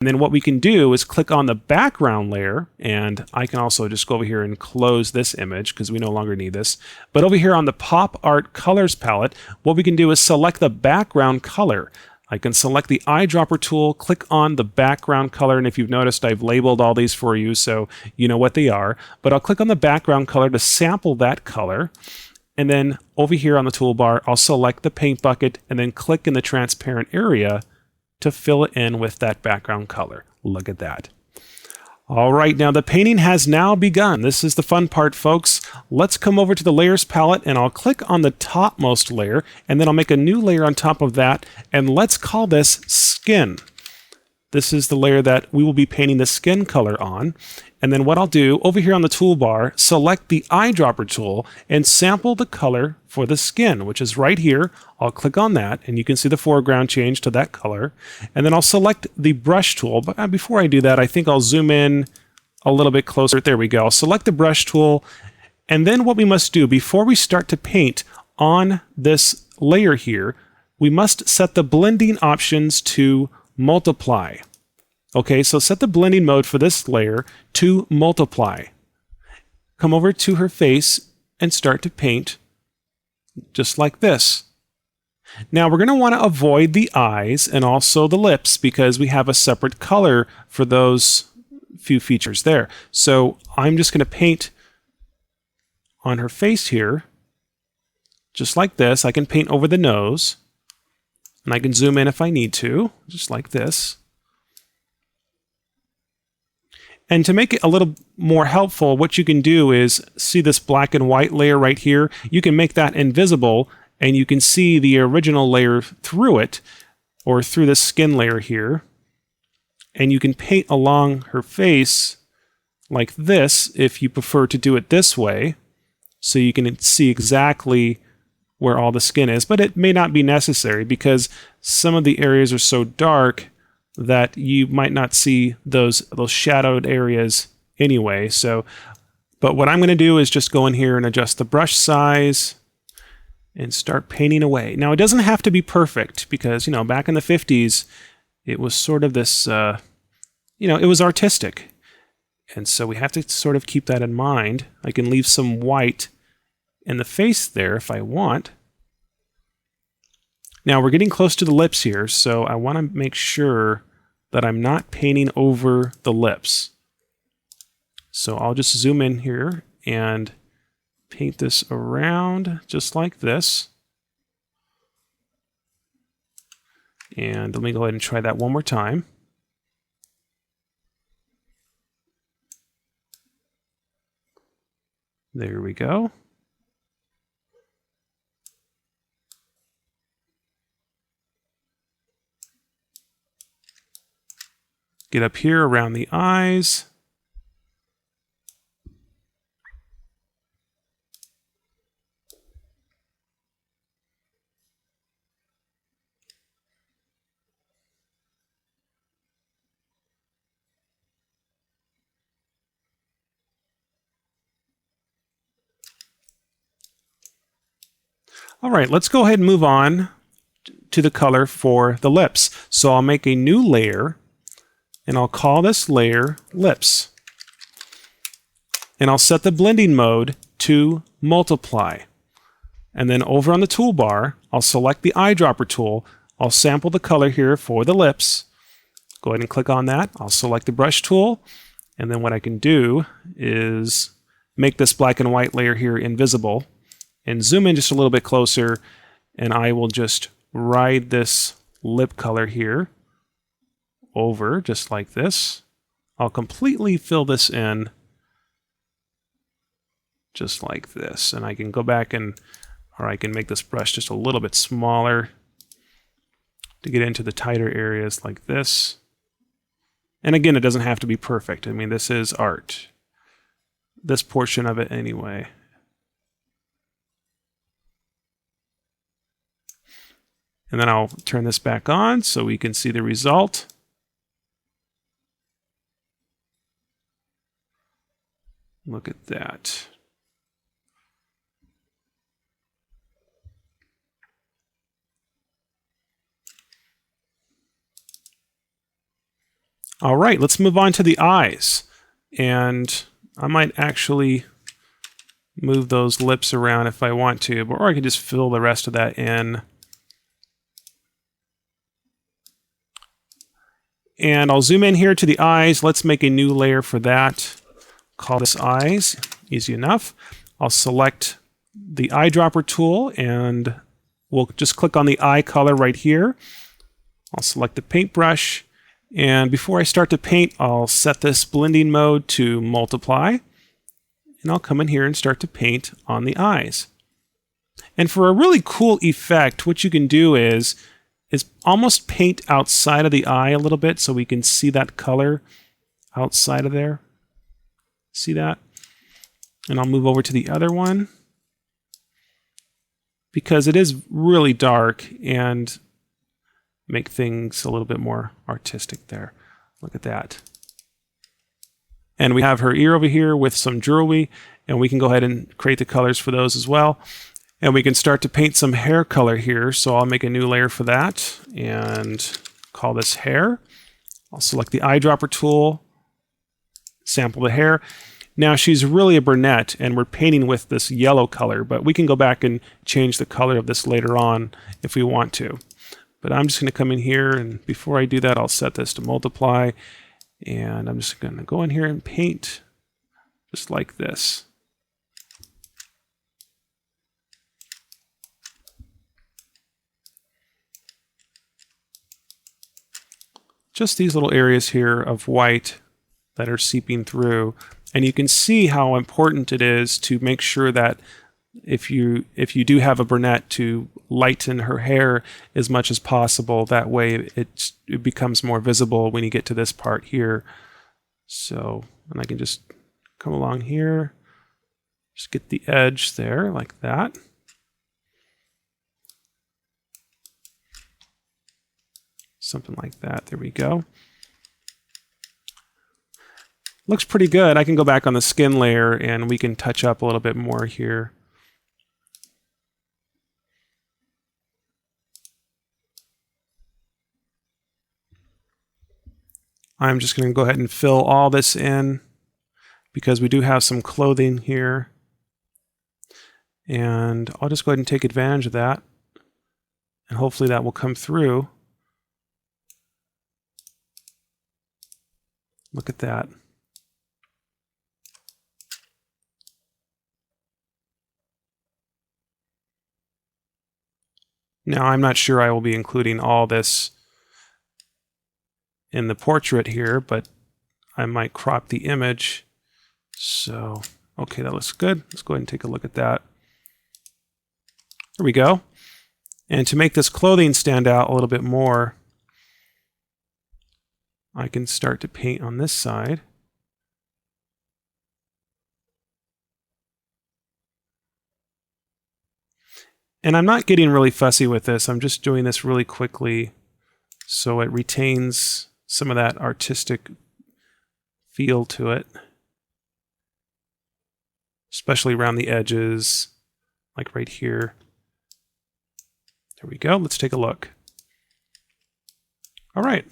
And then what we can do is click on the background layer, and I can also just go over here and close this image because we no longer need this. But over here on the Pop Art Colors palette, what we can do is select the background color. I can select the eyedropper tool, click on the background color, and if you've noticed, I've labeled all these for you so you know what they are. But I'll click on the background color to sample that color. And then over here on the toolbar, I'll select the paint bucket and then click in the transparent area to fill it in with that background color. Look at that. All right, now the painting has now begun. This is the fun part, folks. Let's come over to the layers palette and I'll click on the topmost layer and then I'll make a new layer on top of that, and let's call this skin. This is the layer that we will be painting the skin color on. And then what I'll do over here on the toolbar, select the eyedropper tool and sample the color for the skin, which is right here. I'll click on that and you can see the foreground change to that color. And then I'll select the brush tool. But before I do that, I think I'll zoom in a little bit closer. There we go. I'll select the brush tool. And then what we must do before we start to paint on this layer here, we must set the blending options to multiply. Okay, so set the blending mode for this layer to multiply. Come over to her face and start to paint just like this. Now we're going to want to avoid the eyes and also the lips because we have a separate color for those few features there. So I'm just going to paint on her face here just like this. I can paint over the nose and I can zoom in if I need to, just like this. And to make it a little more helpful, what you can do is see this black and white layer right here. You can make that invisible and you can see the original layer through it or through the skin layer here. And you can paint along her face like this if you prefer to do it this way. So you can see exactly where all the skin is, but it may not be necessary because some of the areas are so dark that you might not see those shadowed areas anyway. So, but what I'm going to do is just go in here and adjust the brush size and start painting away. Now, it doesn't have to be perfect because, you know, back in the 50s, it was sort of this, you know, it was artistic. And so we have to sort of keep that in mind. I can leave some white in the face there if I want. Now we're getting close to the lips here, so I want to make sure that I'm not painting over the lips. So I'll just zoom in here and paint this around just like this. And let me go ahead and try that one more time. There we go. Get up here around the eyes. All right, let's go ahead and move on to the color for the lips. So I'll make a new layer. And I'll call this layer Lips. And I'll set the blending mode to multiply. And then over on the toolbar, I'll select the eyedropper tool. I'll sample the color here for the lips. Go ahead and click on that. I'll select the brush tool. And then what I can do is make this black and white layer here invisible. And zoom in just a little bit closer. And I will just ride this lip color here over just like this. I'll completely fill this in just like this, and I can go back or I can make this brush just a little bit smaller to get into the tighter areas like this. And again, it doesn't have to be perfect. I mean, this is art, this portion of it anyway. And then I'll turn this back on so we can see the result. Look at that. All right, let's move on to the eyes. And I might actually move those lips around if I want to, or I can just fill the rest of that in. And I'll zoom in here to the eyes. Let's make a new layer for that. Call this eyes, easy enough. I'll select the eyedropper tool and we'll just click on the eye color right here. I'll select the paintbrush. And before I start to paint, I'll set this blending mode to multiply. And I'll come in here and start to paint on the eyes. And for a really cool effect, what you can do is almost paint outside of the eye a little bit so we can see that color outside of there. See that? And I'll move over to the other one because it is really dark and make things a little bit more artistic there. Look at that. And we have her ear over here with some jewelry, and we can go ahead and create the colors for those as well. And we can start to paint some hair color here. So I'll make a new layer for that and call this hair. I'll select the eyedropper tool, sample the hair. Now she's really a brunette and we're painting with this yellow color, but we can go back and change the color of this later on if we want to. But I'm just going to come in here, and before I do that, I'll set this to multiply. And I'm just going to go in here and paint just like this. Just these little areas here of white that are seeping through. And you can see how important it is to make sure that if you do have a brunette, to lighten her hair as much as possible. That way it becomes more visible when you get to this part here. So, and I can just come along here, just get the edge there like that. Something like that. There we go. Looks pretty good. I can go back on the skin layer and we can touch up a little bit more here. I'm just going to go ahead and fill all this in because we do have some clothing here. And I'll just go ahead and take advantage of that. And hopefully that will come through. Look at that. Now I'm not sure I will be including all this in the portrait here, but I might crop the image. So, okay, that looks good. Let's go ahead and take a look at that. There we go. And to make this clothing stand out a little bit more, I can start to paint on this side. And I'm not getting really fussy with this. I'm just doing this really quickly so it retains some of that artistic feel to it, especially around the edges, like right here. There we go. Let's take a look. All right.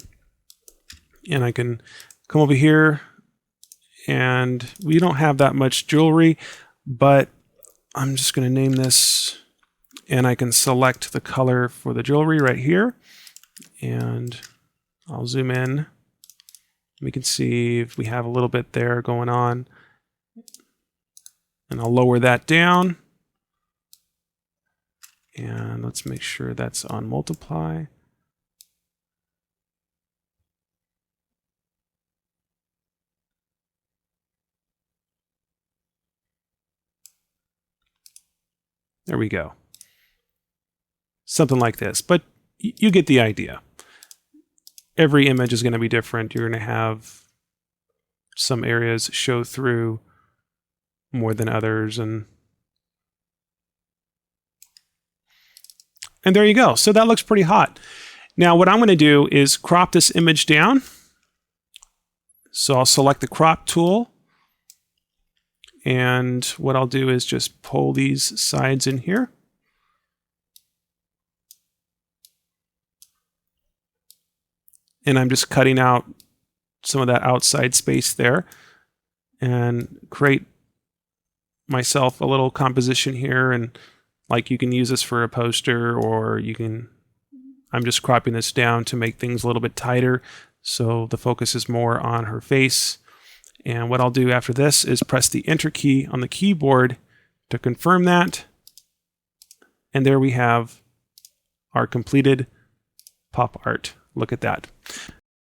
And I can come over here, and we don't have that much jewelry, but I'm just going to name this, and I can select the color for the jewelry right here, and I'll zoom in. We can see if we have a little bit there going on, and I'll lower that down, and let's make sure that's on multiply. There we go. Something like this, but you get the idea. Every image is going to be different. You're going to have some areas show through more than others, and there you go. So that looks pretty hot. Now what I'm going to do is crop this image down. So I'll select the crop tool, and what I'll do is just pull these sides in here. And I'm just cutting out some of that outside space there and create myself a little composition here. And like, you can use this for a poster, or I'm just cropping this down to make things a little bit tighter so the focus is more on her face. And what I'll do after this is press the Enter key on the keyboard to confirm that. And there we have our completed pop art. Look at that.